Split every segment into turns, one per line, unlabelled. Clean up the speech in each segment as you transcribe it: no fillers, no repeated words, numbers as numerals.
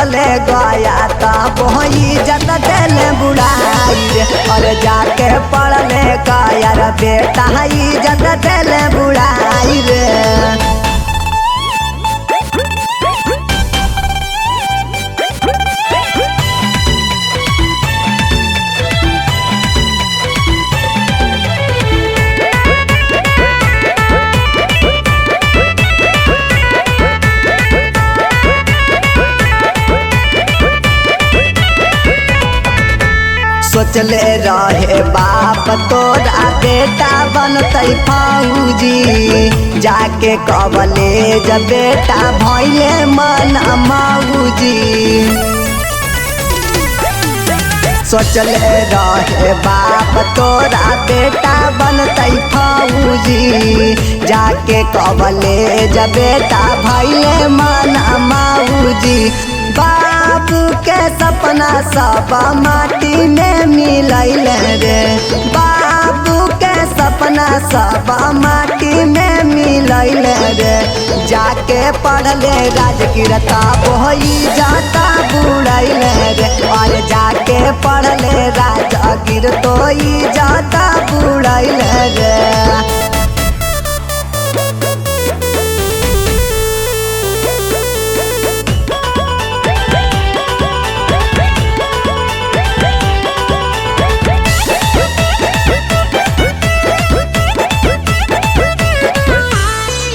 पढ़ले गया तब इज्जत देले बुढ़ाई रे। और जाके पढ़ले गया रे बेटा इज्जत देले बुढ़ाई रे। सोचले रहे बाप तोरा बेटा बनतै फौजी, जाके कॉलेज बेटा भइले मन मौजी। सोचले रहे बाप तोरा बेटा बनतै फौजी, जाके कॉलेज बेटा भइले मन मौजी। बाबू के सपना सब माटी में मिलैले रे, बाबू के सपना सब माटी में मिलैले रे। जाके पढ़ले राजकीय तब इज्जत बुढ़ैले रे। और जाके पढ़ले राजकीय तो इज्जत बुढ़ैले रे।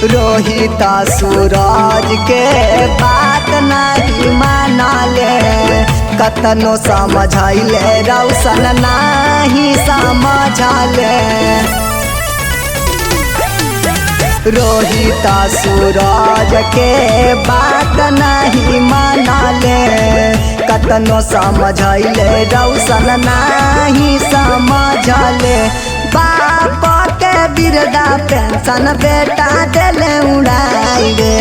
रोहित सूरज के बात नहीं मानले, कतनो समझैले रौशन नहीं समझले। रोहित सूरज के बात नहीं मानले, कतनो समझैले रौशन नहीं समझले। बाप के वृद्धा पेंशन बेटा देले उड़ाई रे,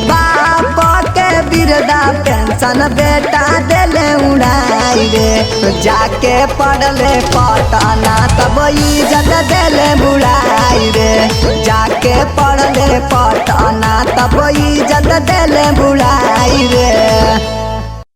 बाप के वृद्धा पेंशन बेटा देले उड़ाई रे। जाके पढ़ले पटना तब इज्जत देले बुढ़ाई रे। जाके पढ़ले पटना तब इज्जत देले बुढ़ाई रे।